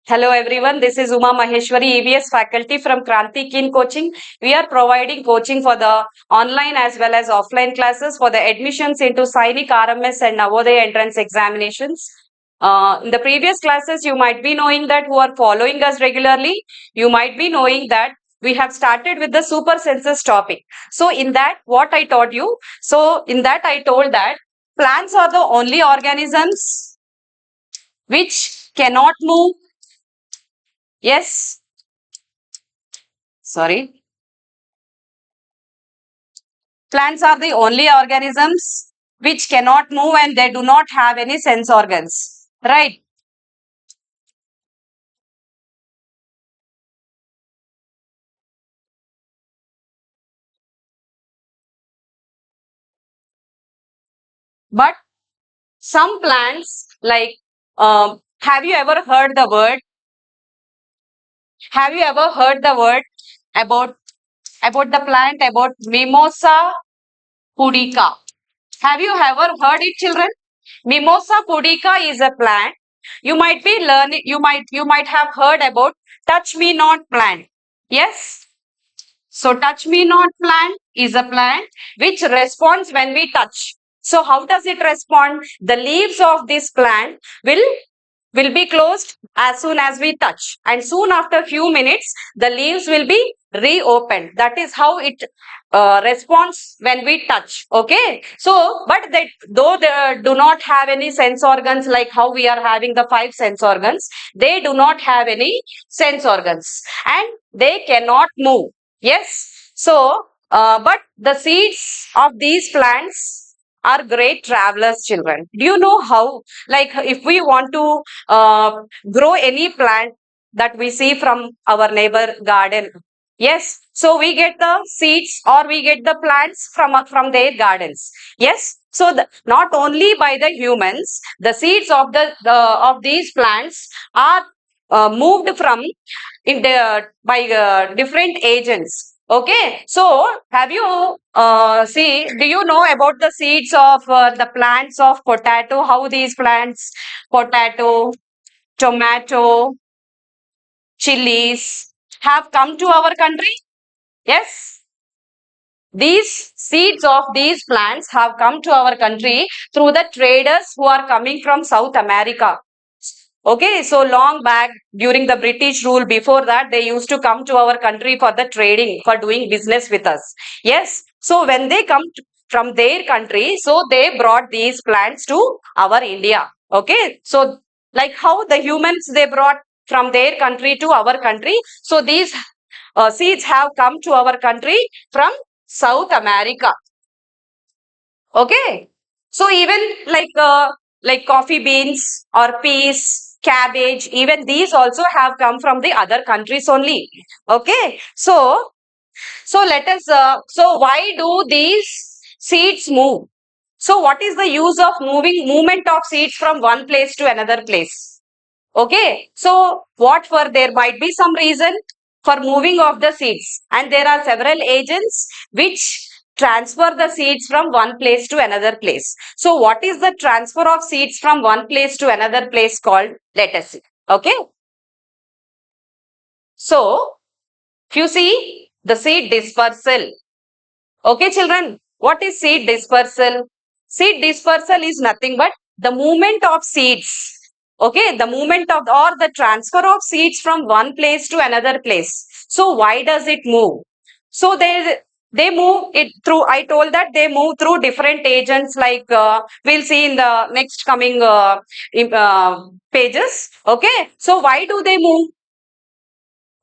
Hello everyone, this is Uma Maheshwari, EVS faculty from Kranti Kin Coaching. We are providing coaching for the online as well as offline classes for the admissions into Sainik RMS and Navodaya entrance examinations. In the previous classes, you might be knowing that who are following us regularly, you might be knowing that we have started with the super census topic. So in that, what I taught you, I told that plants are the only organisms which cannot move. Yes, sorry. Plants are the only organisms which cannot move and they do not have any sense organs. Right. But some plants, like, have you ever heard the word? Have you ever heard the word about the plant about Mimosa pudica? Have you ever heard it, children? Mimosa pudica is a plant. You might be learning. You might have heard about touch me not plant. Yes. So touch me not plant is a plant which responds when we touch. So how does it respond? The leaves of this plant will be closed as soon as we touch, and soon after few minutes the leaves will be reopened. That is how it responds when we touch. Okay, so but they, though they do not have any sense organs like how we are having the five sense organs, they do not have any sense organs and they cannot move. Yes, so but the seeds of these plants are great travelers, children. Do you know how? Like, if we want to grow any plant that we see from our neighbor garden, yes, so we get the seeds or we get the plants from their gardens. Yes, so not only by the humans, the seeds of of these plants are moved from in the by different agents. Okay, so have you do you know about the seeds of the plants of potato? How these plants, potato, tomato, chilies, have come to our country? Yes, these seeds of these plants have come to our country through the traders who are coming from South America. Okay, so long back during the British rule, before that, they used to come to our country for the trading, for doing business with us. Yes, so when they come from their country, so they brought these plants to our India. Okay, so like how the humans they brought from their country to our country, so these seeds have come to our country from South America. Okay, so even like coffee beans or peas, cabbage, even these also have come from the other countries only. Okay, so let us. So why do these seeds move? So what is the use of movement of seeds from one place to another place? Okay, so what for? There might be some reason for moving of the seeds, and there are several agents which transfer the seeds from one place to another place. So, what is the transfer of seeds from one place to another place called? Let us see. Okay, so if you see the seed dispersal. Okay, children, what is seed dispersal? Seed dispersal is nothing but the movement of seeds. Okay, the movement of or the transfer of seeds from one place to another place. So why does it move? So they move it through. I told that they move through different agents. Like we'll see in the next coming pages. Okay, so why do they move?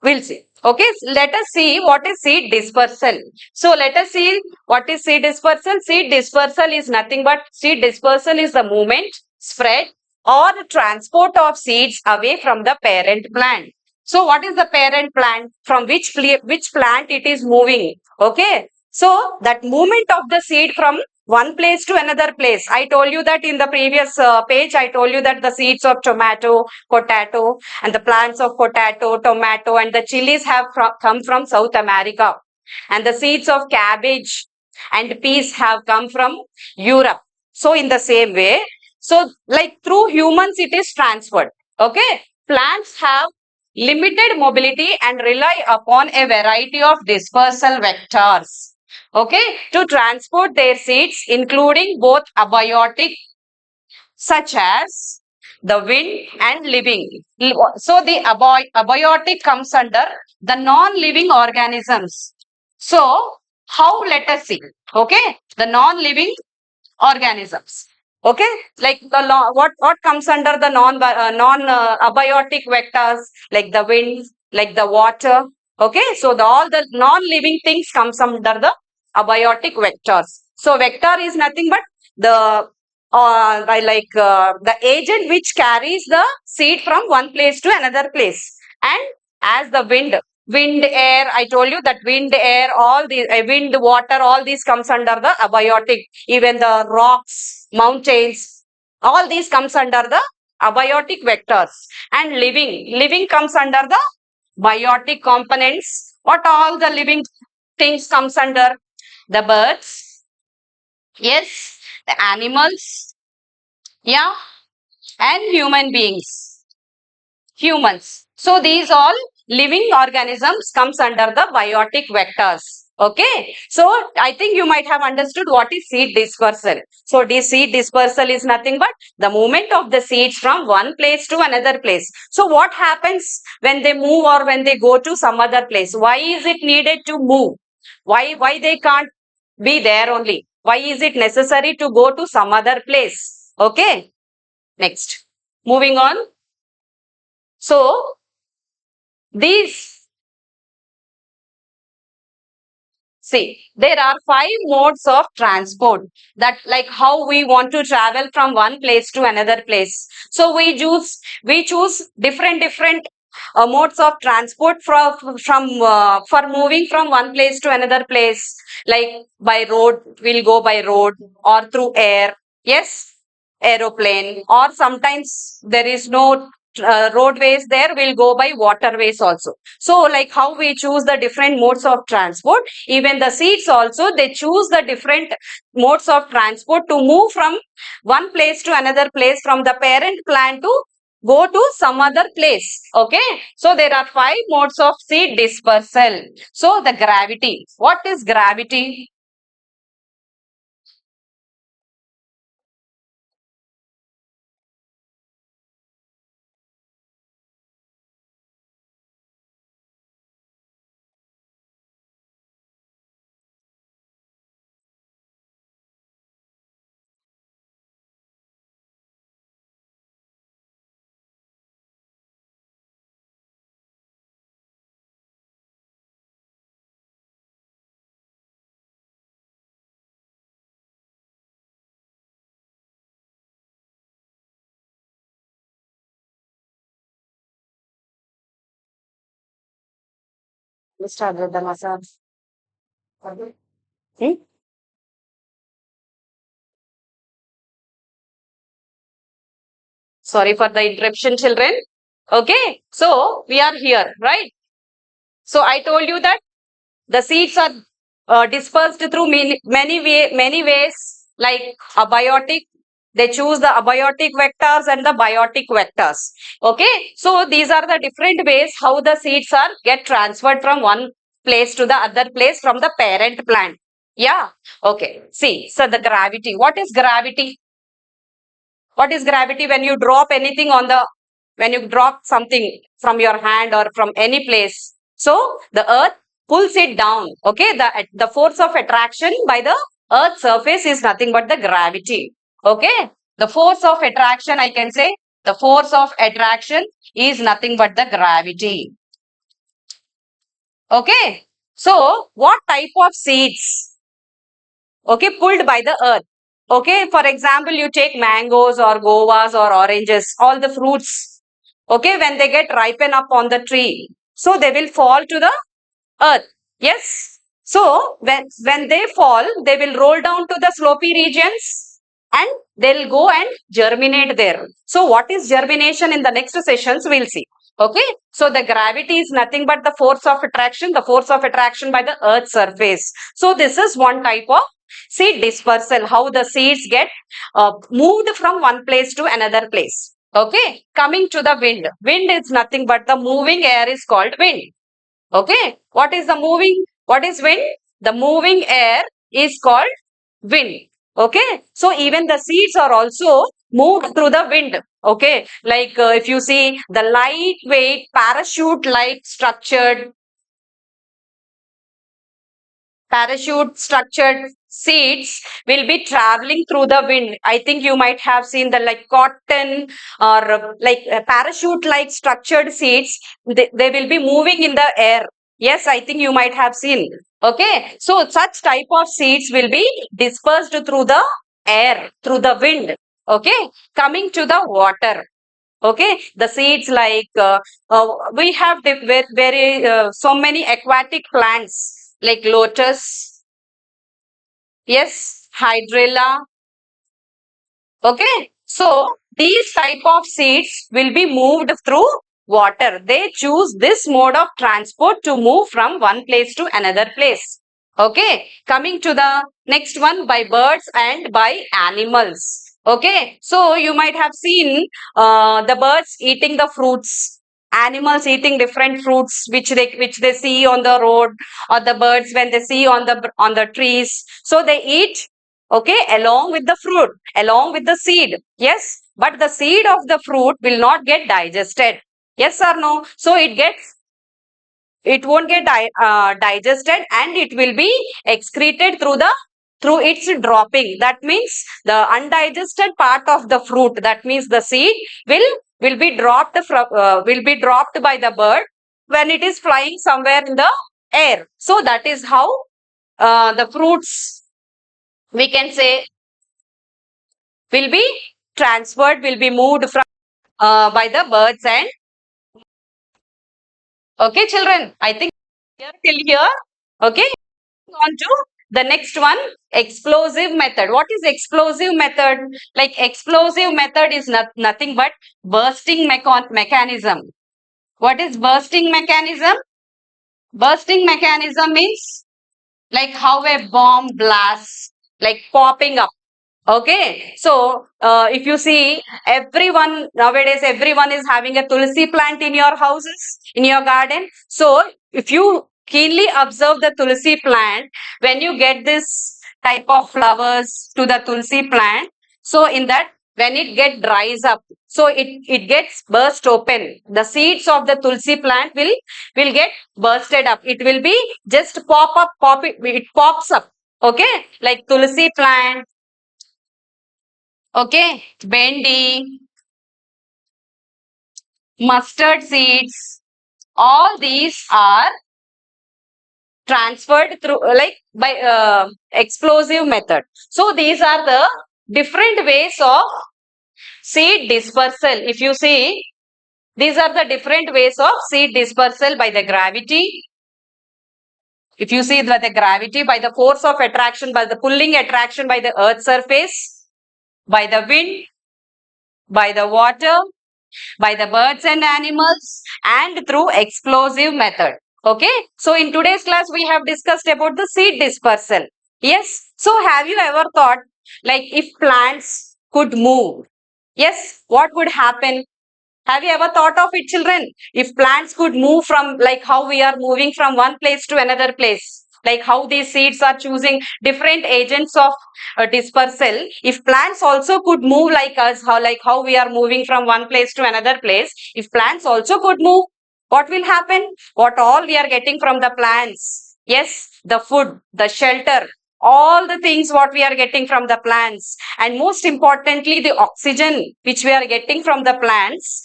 We'll see. Okay, let us see what is seed dispersal. So let us see what is seed dispersal. Seed dispersal is nothing but seed dispersal is the movement, spread, or transport of seeds away from the parent plant. So what is the parent plant? From which plant it is moving? Okay, so that movement of the seed from one place to another place. I told you that in the previous page. I told you that the seeds of tomato, potato, and the plants of potato, tomato, and the chilies have come from South America. And the seeds of cabbage and peas have come from Europe. So, in the same way, so like through humans, it is transferred. Okay. Plants have limited mobility and rely upon a variety of dispersal vectors. Okay, to transport their seeds, including both abiotic, such as the wind and living. So the abiotic comes under the non-living organisms. So how, let us see. Okay, the non-living organisms. Okay, like the what comes under the non abiotic vectors, like the wind, like the water. Okay, so all the non-living things comes under the abiotic vectors. So vector is nothing but the the agent which carries the seed from one place to another place. And as the wind, air, I told you that wind, air, all the wind, water, all these comes under the abiotic. Even the rocks, mountains, all these comes under the abiotic vectors. And living comes under the biotic components. What all the living things comes under? The birds, yes, the animals, yeah, and human beings, humans. So these all living organisms comes under the biotic vectors. Okay, so I think you might have understood what is seed dispersal. So this seed dispersal is nothing but the movement of the seeds from one place to another place. So what happens when they move or when they go to some other place? Why is it needed to move? Why they can't be there only? Why is it necessary to go to some other place? Okay, next, moving on. So these, see, there are 5 modes of transport, that like how we want to travel from one place to another place. So we choose different modes of transport for moving from one place to another place. Like by road, we'll go by road, or through air. Yes, aeroplane, or sometimes there is no roadways there, we'll go by waterways also. So like how we choose the different modes of transport, even the seeds also, they choose the different modes of transport to move from one place to another place, from the parent plant to go to some other place. Okay, so there are 5 modes of seed dispersal. So the gravity, what is gravity? Mr. Abdul sir. Hmm? Sorry for the interruption, children. Okay, so we are here, right? So I told you that the seeds are dispersed through many ways, like abiotic. They choose the abiotic vectors and the biotic vectors. Okay, so these are the different ways how the seeds are get transferred from one place to the other place from the parent plant. Yeah. Okay. See, so the gravity. What is gravity? What is gravity? When you drop anything on the, when you drop something from your hand or from any place, so the earth pulls it down. Okay, the force of attraction by the earth's surface is nothing but the gravity. Okay, the force of attraction, I can say, the force of attraction is nothing but the gravity. Okay, so what type of seeds, okay, pulled by the earth? Okay, for example, you take mangoes or guavas or oranges, all the fruits. Okay, when they get ripen up on the tree, so they will fall to the earth. Yes. So when they fall, they will roll down to the slopy regions and they'll go and germinate there. So what is germination? In the next sessions we'll see. Okay. So the gravity is nothing but the force of attraction, by the earth's surface. So this is one type of seed dispersal, how the seeds get moved from one place to another place. Okay, coming to the wind. Wind is nothing but the moving air is called wind. Okay, what is wind? The moving air is called wind. Okay, so even the seeds are also moved through the wind. Okay, like if you see the lightweight parachute like structured seeds will be traveling through the wind. I think you might have seen the like cotton or like parachute like structured seeds. They will be moving in the air. Yes, I think you might have seen. Okay, so such type of seeds will be dispersed through the air, through the wind. Okay, coming to the water. Okay, the seeds like we have very so many aquatic plants like lotus. Yes, hydrilla. Okay, so these type of seeds will be moved through water. They choose this mode of transport to move from one place to another place. Okay, coming to the next one, by birds and by animals. Okay, so you might have seen the birds eating the fruits, animals eating different fruits which they see on the road, or the birds when they see on the trees. So they eat, okay, along with the fruit, along with the seed. Yes, but the seed of the fruit will not get digested. Yes or no? So it won't get digested, and it will be excreted through its dropping. That means the undigested part of the fruit, that means the seed will will be dropped by the bird when it is flying somewhere in the air. So that is how the fruits, we can say, will be transferred, will be moved from by the birds. And okay, children, I think here till here. Okay, on to the next one, explosive method. What is explosive method? Like explosive method is nothing but bursting mechanism. What is bursting mechanism? Bursting mechanism means like how a bomb blasts, like popping up. Okay, so if you see, everyone nowadays, everyone is having a tulsi plant in your houses, in your garden. So if you keenly observe the tulsi plant, when you get this type of flowers to the tulsi plant, so in that, when it get dries up, so it gets burst open. The seeds of the tulsi plant will get bursted up. It will be just it pops up. Okay, like tulsi plant. Okay, bendi, mustard seeds, all these are transferred through like by explosive method. So these are the different ways of seed dispersal. If you see, these are the different ways of seed dispersal: by the gravity. If you see, by the gravity, by the force of attraction, by the pulling attraction by the earth surface, by the wind, by the water, by the birds and animals, and through explosive method. Okay, so in today's class we have discussed about the seed dispersal. Yes, so have you ever thought, like, if plants could move, yes, what would happen? Have you ever thought of it, children? If plants could move from, like how we are moving from one place to another place, like how these seeds are choosing different agents of dispersal. If plants also could move like us, how we are moving from one place to another place, if plants also could move, what will happen? What all we are getting from the plants? Yes, the food, the shelter, all the things what we are getting from the plants, and most importantly the oxygen which we are getting from the plants.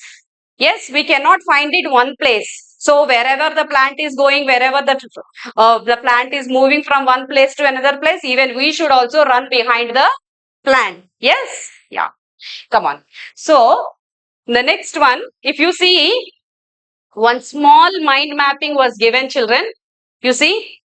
Yes, we cannot find it one place. So wherever the plant is going, wherever the plant is moving from one place to another place, even we should also run behind the plant. Yes, yeah, come on. So the next one, if you see, one small mind mapping was given, children. You see,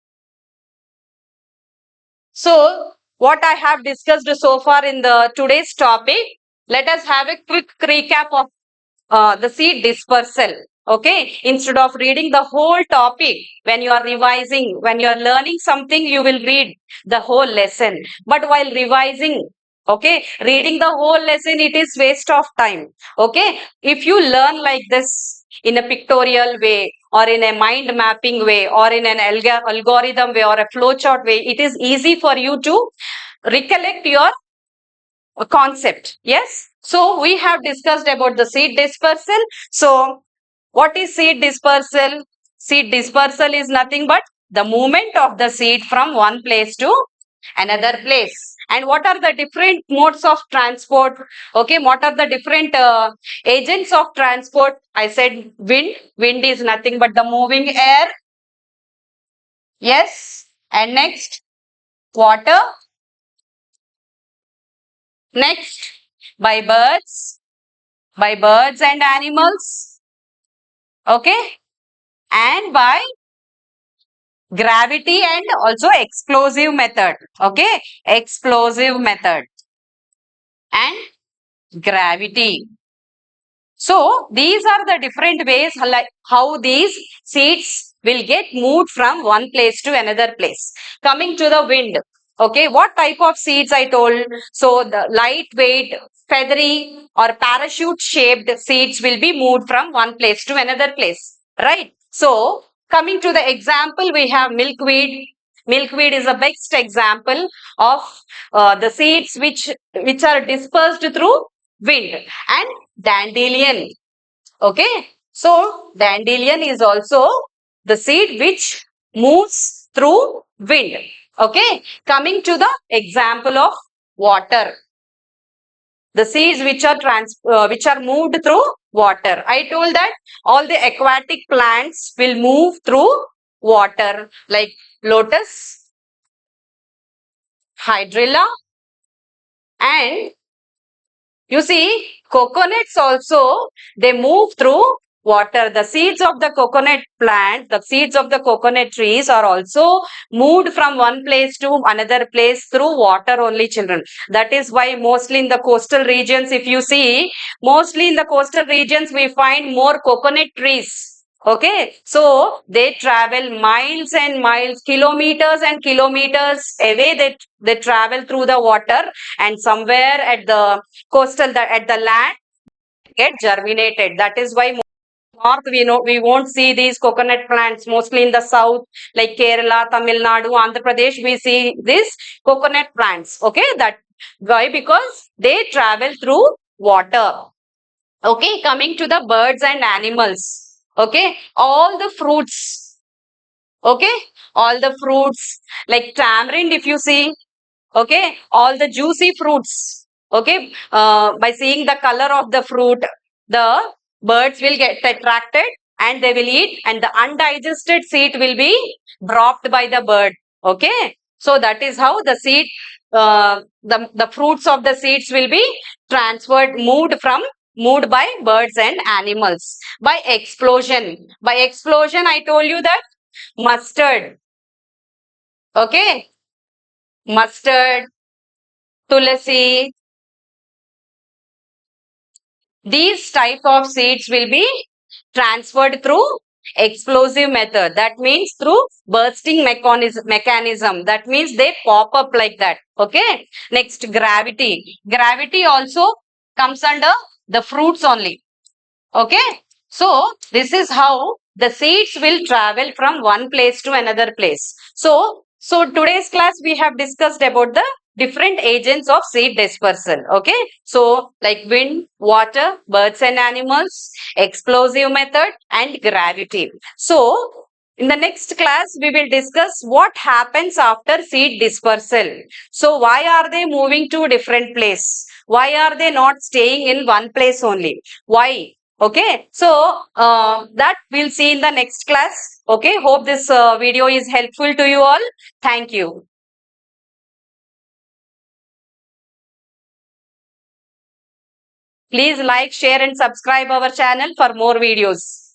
so what I have discussed so far in the today's topic, let us have a quick recap of the seed dispersal. Okay, instead of reading the whole topic, when you are revising, when you are learning something, you will read the whole lesson. But while revising, Okay, reading the whole lesson, it is waste of time. Okay, if you learn like this in a pictorial way or in a mind mapping way or in an algorithm way or a flowchart way, it is easy for you to recollect your concept. Yes, so we have discussed about the seed dispersal. So what is seed dispersal? Seed dispersal is nothing but the movement of the seed from one place to another place. And what are the different modes of transport? Okay, what are the different agents of transport? I said wind. Wind is nothing but the moving air. Yes. And next, water. Next, by birds and animals. Okay, and by gravity and also explosive method. Okay, explosive method and gravity. So these are the different ways like how these seeds will get moved from one place to another place. Coming to the wind. Okay, what type of seeds I told? So the lightweight, feathery or parachute shaped seeds will be moved from one place to another place. Right. So coming to the example, we have milkweed. Milkweed is a best example of the seeds which are dispersed through wind. And dandelion. Okay. So dandelion is also the seed which moves through wind. Okay. Coming to the example of water. The seeds which are moved through water. I told that all the aquatic plants will move through water like lotus, hydrilla, and you see, coconuts also, they move through water. The seeds of the coconut plant, the seeds of the coconut trees are also moved from one place to another place through water only, children. That is why mostly in the coastal regions, if you see, mostly in the coastal regions, we find more coconut trees. Okay, so they travel miles and miles, kilometers and kilometers away. They travel through the water, and somewhere at the coastal at the land get germinated. That is why north we won't see these coconut plants. Mostly in the south like Kerala, Tamil Nadu, Andhra Pradesh, we see these coconut plants. Okay, that why? Because they travel through water. Okay, coming to the birds and animals. Okay, all the fruits. Okay, all the fruits like tamarind, if you see. Okay, all the juicy fruits. Okay, by seeing the color of the fruit, the birds will get attracted and they will eat, and the undigested seed will be dropped by the bird. Okay, so that is how the seed, the fruits of the seeds will be transferred, moved by birds and animals by explosion. By explosion, I told you that mustard. Okay, mustard, tulasi, these type of seeds will be transferred through explosive method. That means through bursting mechanism. That means they pop up like that. Okay. Next, gravity. Gravity also comes under the fruits only. Okay. So this is how the seeds will travel from one place to another place. So today's class we have discussed about the different agents of seed dispersal. Okay. So like wind, water, birds and animals, explosive method and gravity. So in the next class, we will discuss what happens after seed dispersal. So why are they moving to different place? Why are they not staying in one place only? Why? Okay, so that we'll see in the next class. Okay, hope this video is helpful to you all. Thank you. Please like, share and subscribe our channel for more videos.